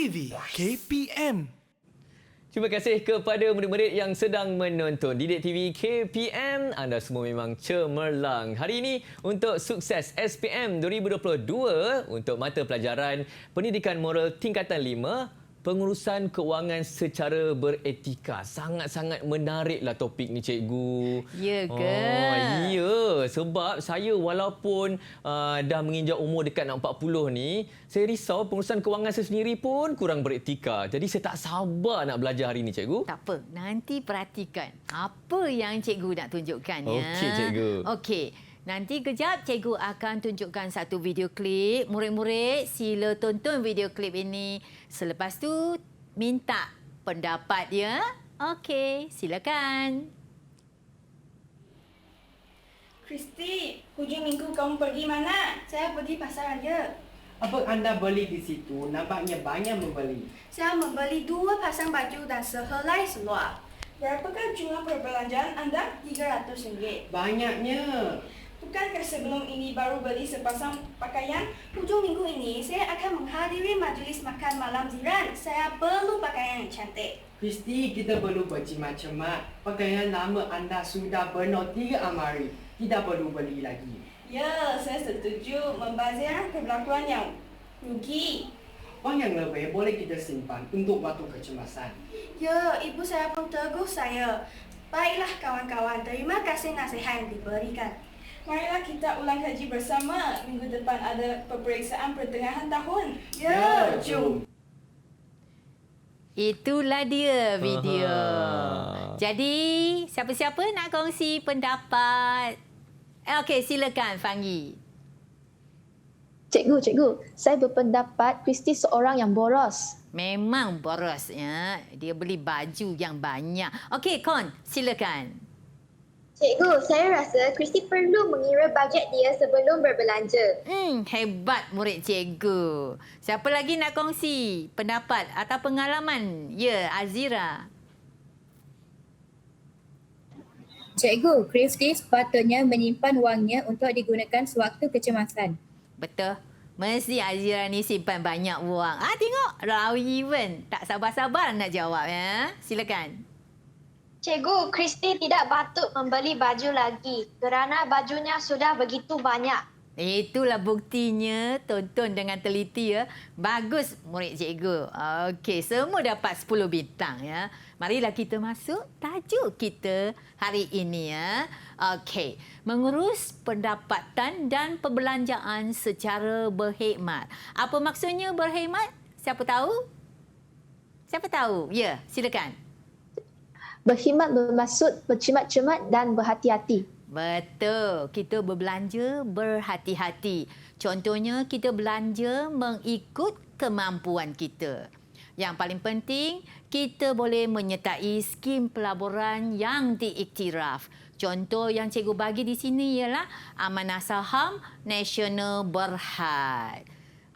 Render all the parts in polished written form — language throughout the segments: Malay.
TV KPM. Terima kasih kepada murid-murid yang sedang menonton Didik TV KPM. Anda semua memang cemerlang. Hari ini untuk sukses SPM 2022 untuk mata pelajaran Pendidikan Moral Tingkatan 5, pengurusan kewangan secara beretika. Sangat-sangat menariklah topik ni, cikgu. Ya ke? Ya, sebab saya walaupun dah menginjak umur dekat nak 40 ni, saya risau pengurusan kewangan saya sendiri pun kurang beretika. Jadi saya tak sabar nak belajar hari ni, cikgu. Tak apa, nanti perhatikan apa yang cikgu nak tunjukkan ya. Okey, cikgu. Okey. Nanti kejap cikgu akan tunjukkan satu video klip. Murid-murid sila tonton video klip ini. Selepas tu minta pendapat ya. Okey, silakan. Kristi, hujung minggu kamu pergi mana? Saya pergi pasar raya. Apa anda beli di situ? Nampaknya banyak membeli. Saya membeli 2 pasang baju dan sehelai seluar. Berapakah jumlah perbelanjaan anda? RM300. Banyaknya. Bukankah sebelum ini baru beli sepasang pakaian? Hujung minggu ini saya akan menghadiri majlis makan malam jiran. Saya perlu pakaian yang cantik. Kristi, kita perlu berjimat-cemat. Pakaian lama anda sudah penuh 3 amari. Tidak perlu beli lagi. Ya, saya setuju membazir perlakuan yang rugi. Wang yang lebih boleh kita simpan untuk waktu kecemasan. Ya, ibu saya pun tegur saya. Baiklah kawan-kawan, terima kasih nasihat yang diberikan. Marilah kita ulang kaji bersama. Minggu depan ada peperiksaan pertengahan tahun. Ya, jom. Itulah dia video. Jadi, siapa-siapa nak kongsi pendapat? Okey, silakan Fanggi. Cikgu, saya berpendapat Kristi seorang yang boros. Memang boros ya. Dia beli baju yang banyak. Okey, Kon, silakan. Cikgu, saya rasa Kristi perlu mengira bajet dia sebelum berbelanja. Hebat murid cikgu. Siapa lagi nak kongsi pendapat atau pengalaman? Ya, Azira. Cikgu, Kristi sepatutnya menyimpan wangnya untuk digunakan sewaktu kecemasan. Betul. Mesti Azira ni simpan banyak wang. Tengok. Rawi even. Tak sabar-sabar nak jawab ya. Silakan. Cikgu, Kristi tidak patut membeli baju lagi kerana bajunya sudah begitu banyak. Itulah buktinya. Tonton dengan teliti ya. Bagus murid cikgu. Okey, semua dapat 10 bintang ya. Marilah kita masuk tajuk kita hari ini ya. Okey, mengurus pendapatan dan perbelanjaan secara berhikmat. Apa maksudnya berhikmat? Siapa tahu? Siapa tahu? Ya, silakan. Berkhidmat bermaksud bercimat-cimat dan berhati-hati. Betul. Kita berbelanja berhati-hati. Contohnya, kita belanja mengikut kemampuan kita. Yang paling penting, kita boleh menyertai skim pelaburan yang diiktiraf. Contoh yang cikgu bagi di sini ialah Amanah Saham Nasional Berhad.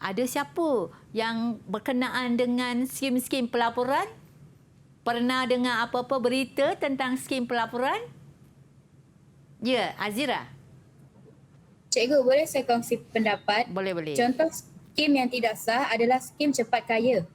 Ada siapa yang berkenaan dengan skim-skim pelaburan? Pernah dengar apa-apa berita tentang skim pelaburan? Ya, Azira. Cikgu, boleh saya kongsi pendapat? Boleh. Contoh skim yang tidak sah adalah skim cepat kaya.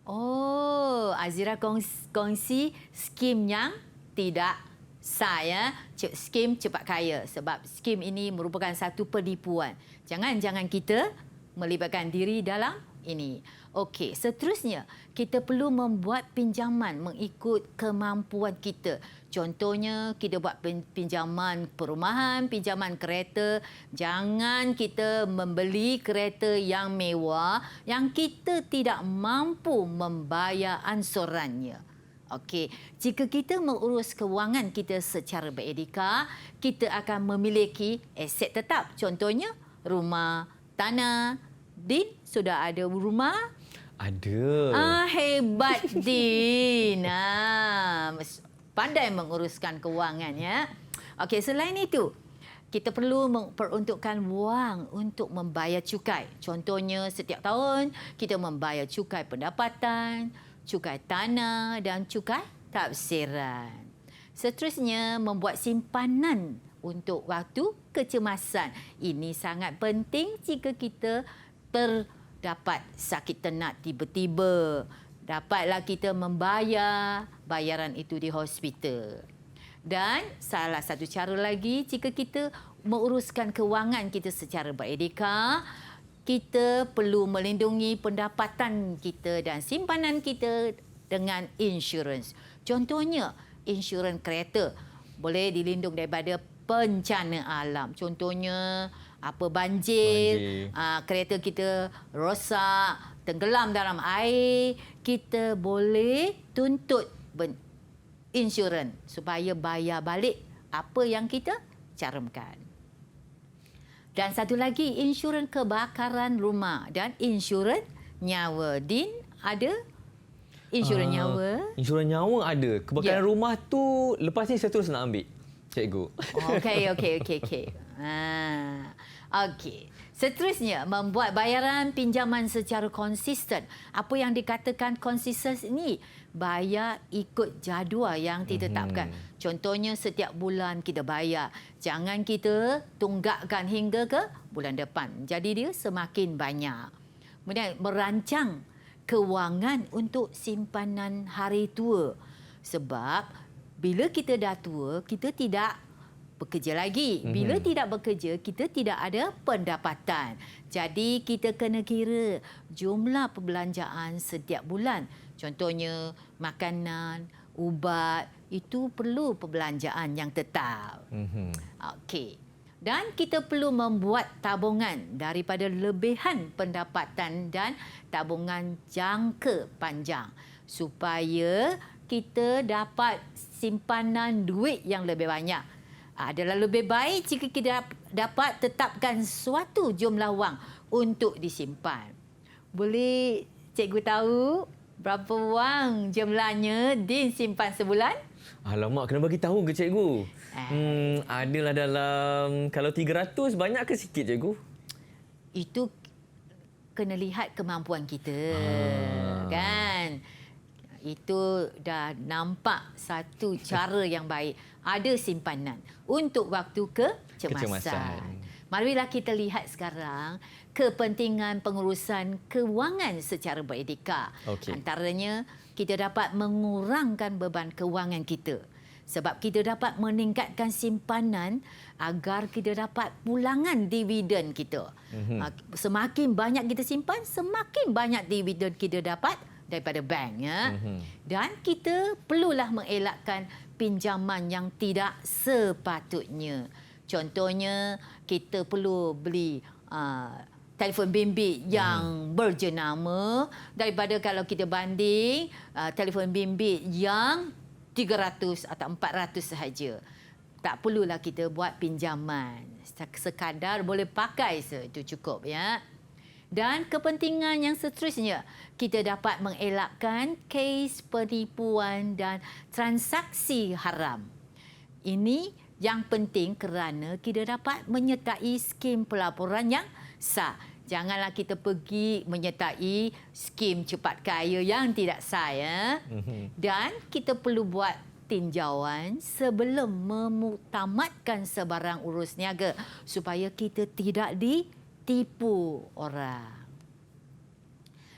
Oh, Azira kongsi skim yang tidak sah ya. Skim cepat kaya. Sebab skim ini merupakan satu penipuan. Jangan kita melibatkan diri dalam ini. Okey, seterusnya kita perlu membuat pinjaman mengikut kemampuan kita. Contohnya kita buat pinjaman perumahan, pinjaman kereta. Jangan kita membeli kereta yang mewah yang kita tidak mampu membayar ansurannya. Okey, jika kita mengurus kewangan kita secara beretika, kita akan memiliki aset tetap. Contohnya rumah, tanah. Din, sudah ada rumah? Ada. Hebat Din. Pandai menguruskan kewangan ya. Okey, selain itu, kita perlu memperuntukkan wang untuk membayar cukai. Contohnya, setiap tahun kita membayar cukai pendapatan, cukai tanah dan cukai tafsiran. Seterusnya, membuat simpanan untuk waktu kecemasan. Ini sangat penting jika kita dapat sakit tenat tiba-tiba. Dapatlah kita membayar bayaran itu di hospital. Dan salah satu cara lagi, jika kita menguruskan kewangan kita secara beretika, kita perlu melindungi pendapatan kita dan simpanan kita dengan insurans. Contohnya, insurans kereta boleh dilindung daripada bencana alam. Contohnya, banjir. Kereta kita rosak, tenggelam dalam air, kita boleh tuntut insurans supaya bayar balik apa yang kita carimkan. Dan satu lagi, insurans kebakaran rumah dan insurans nyawa. Din, ada insurans nyawa? Insurans nyawa ada. Kebakaran rumah tu lepas ni saya terus nak ambil, cikgu. Okey. Okey. Seterusnya, membuat bayaran pinjaman secara konsisten. Apa yang dikatakan konsisten ini? Bayar ikut jadual yang ditetapkan. Contohnya, setiap bulan kita bayar. Jangan kita tunggakkan hingga ke bulan depan. Jadi dia semakin banyak. Kemudian, merancang kewangan untuk simpanan hari tua. Sebab bila kita dah tua, kita tidak bekerja lagi. Bila tidak bekerja, kita tidak ada pendapatan. Jadi kita kena kira jumlah perbelanjaan setiap bulan. Contohnya makanan, ubat, itu perlu perbelanjaan yang tetap. Okey. Dan kita perlu membuat tabungan daripada lebihan pendapatan dan tabungan jangka panjang supaya kita dapat simpanan duit yang lebih banyak. Adalah lebih baik jika kita dapat tetapkan suatu jumlah wang untuk disimpan. Boleh cikgu tahu berapa wang jumlahnya disimpan sebulan? Alamak, kena bagi tahu ke cikgu? Adalah dalam, kalau 300 banyak ke sikit cikgu? Itu kena lihat kemampuan kita. Kan? Itu dah nampak satu cara yang baik. Ada simpanan untuk waktu kecemasan. Marilah kita lihat sekarang kepentingan pengurusan kewangan secara beretika. Antaranya, kita dapat mengurangkan beban kewangan kita. Sebab kita dapat meningkatkan simpanan agar kita dapat pulangan dividen kita. Semakin banyak kita simpan, semakin banyak dividen kita dapat daripada bank. Dan kita perlulah mengelakkan pinjaman yang tidak sepatutnya. Contohnya, kita perlu beli telefon bimbit yang berjenama daripada kalau kita banding telefon bimbit yang 300 atau 400 sahaja. Tak perlulah kita buat pinjaman. Sekadar boleh pakai itu cukup, ya. Dan kepentingan yang seterusnya, kita dapat mengelakkan kes penipuan dan transaksi haram. Ini yang penting kerana kita dapat menyertai skim pelaporan yang sah. Janganlah kita pergi menyertai skim cepat kaya yang tidak sah, ya. Dan kita perlu buat tinjauan sebelum memuktamadkan sebarang urus niaga supaya kita tidak ditipu orang.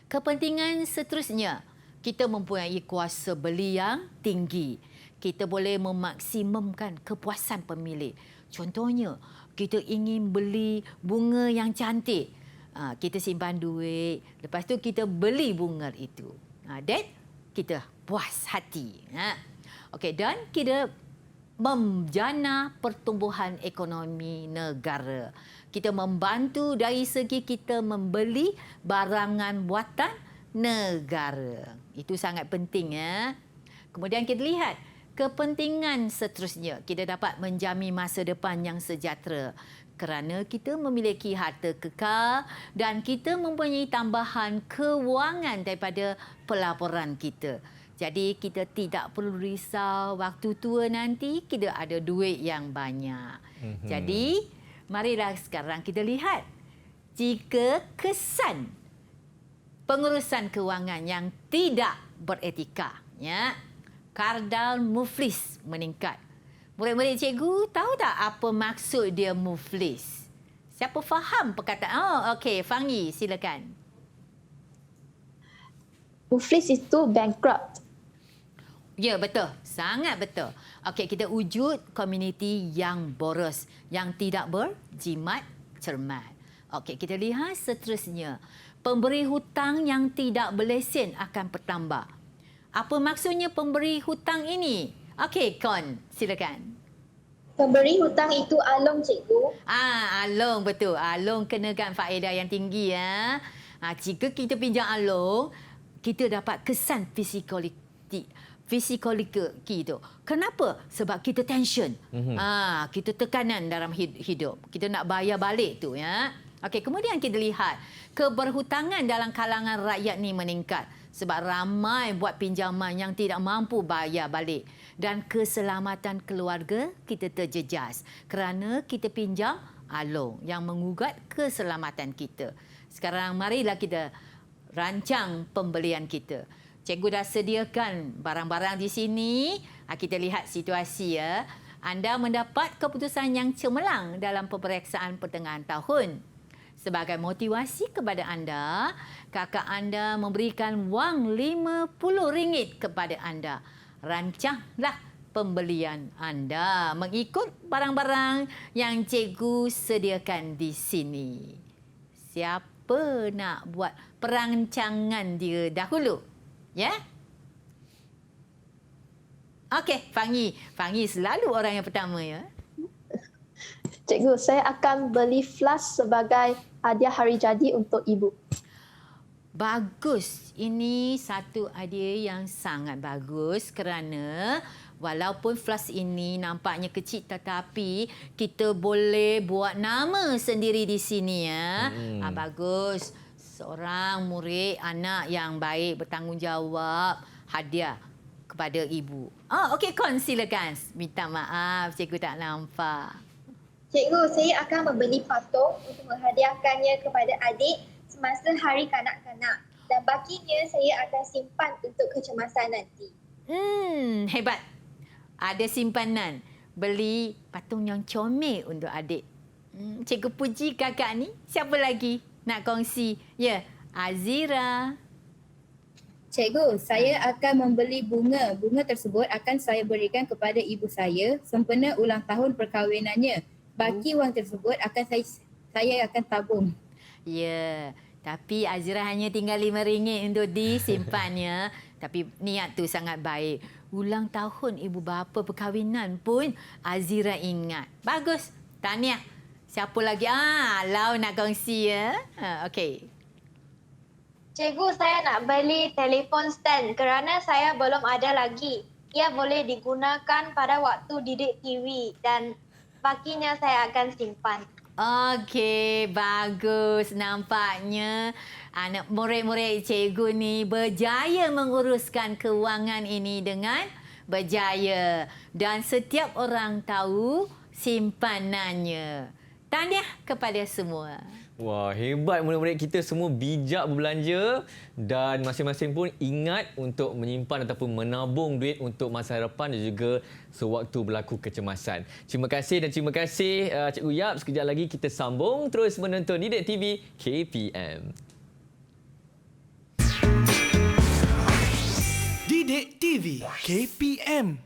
Kepentingan seterusnya, kita mempunyai kuasa beli yang tinggi. Kita boleh memaksimumkan kepuasan pemilik. Contohnya, kita ingin beli bunga yang cantik. Kita simpan duit, lepas tu kita beli bunga itu. Dan kita puas hati. Okey, dan kita menjana pertumbuhan ekonomi negara. Kita membantu dari segi kita membeli barangan buatan negara. Itu sangat penting, ya. Kemudian kita lihat kepentingan seterusnya. Kita dapat menjamin masa depan yang sejahtera kerana kita memiliki harta kekal dan kita mempunyai tambahan kewangan daripada pelaporan kita. Jadi kita tidak perlu risau waktu tua nanti kita ada duit yang banyak. Jadi marilah sekarang kita lihat jika kesan pengurusan kewangan yang tidak beretika, ya, kardal muflis meningkat. Murid-murid cikgu tahu tak apa maksud dia muflis? Siapa faham perkataan? Okey, Fangi, silakan. Muflis itu bankrupt. Ya, betul. Sangat betul. Okey, kita wujud komuniti yang boros, yang tidak berjimat cermat. Okey, kita lihat seterusnya. Pemberi hutang yang tidak berlesen akan bertambah. Apa maksudnya pemberi hutang ini? Okey, Kon, silakan. Pemberi hutang itu along, cikgu. Along betul. Along kenakan faedah yang tinggi ya. Jika kita pinjam along, kita dapat kesan fisikolika kita. Kenapa? Sebab kita tension. Kita tekanan dalam hidup. Kita nak bayar balik tu ya. Okey, kemudian kita lihat keberhutangan dalam kalangan rakyat ni meningkat sebab ramai buat pinjaman yang tidak mampu bayar balik dan keselamatan keluarga kita terjejas kerana kita pinjam along yang mengugat keselamatan kita. Sekarang marilah kita rancang pembelian kita. Cikgu dah sediakan barang-barang di sini. Kita lihat situasi ya. Anda mendapat keputusan yang cemerlang dalam peperiksaan pertengahan tahun. Sebagai motivasi kepada anda, kakak anda memberikan wang RM50 kepada anda. Rancanglah pembelian anda mengikut barang-barang yang cikgu sediakan di sini. Siapa nak buat perancangan dia dahulu? Ya? Okey, Fangi. Fangi selalu orang yang pertama ya. Cikgu, saya akan beli flash sebagai hadiah hari jadi untuk ibu. Bagus. Ini satu idea yang sangat bagus kerana walaupun flash ini nampaknya kecil tetapi kita boleh buat nama sendiri di sini ya. Bagus. Seorang murid, anak yang baik, bertanggungjawab, hadiah kepada ibu. Okey, Kon silakan. Minta maaf, cikgu tak nampak. Cikgu, saya akan membeli patung untuk menghadiahkannya kepada adik semasa Hari Kanak-Kanak. Dan bakinya saya akan simpan untuk kecemasan nanti. Hebat. Ada simpanan. Beli patung yang comel untuk adik. Cikgu puji kakak ni. Siapa lagi nak kongsi? Ya, Azira. Cikgu, saya akan membeli bunga. Bunga tersebut akan saya berikan kepada ibu saya sempena ulang tahun perkahwinannya. Baki wang tersebut akan saya akan tabung. Ya, tapi Azira hanya tinggal RM5 untuk disimpannya. Tapi niat tu sangat baik. Ulang tahun ibu bapa perkahwinan pun Azira ingat. Bagus. Tahniah. Siapa lagi? Lau nak kongsi ya. Okey. Cikgu, saya nak beli telefon stand kerana saya belum ada lagi. Ia boleh digunakan pada waktu didik TV dan bakinya saya akan simpan. Okey, bagus. Nampaknya anak murid-murid cikgu ni berjaya menguruskan kewangan ini dengan berjaya. Dan setiap orang tahu simpanannya. Tahniah kepada semua. Wah, hebat murid-murid kita semua bijak berbelanja dan masing-masing pun ingat untuk menyimpan ataupun menabung duit untuk masa hadapan dan juga sewaktu berlaku kecemasan. Terima kasih dan terima kasih Cikgu Yap. Sekejap lagi kita sambung terus menonton Didik TV KPM. Didik TV KPM.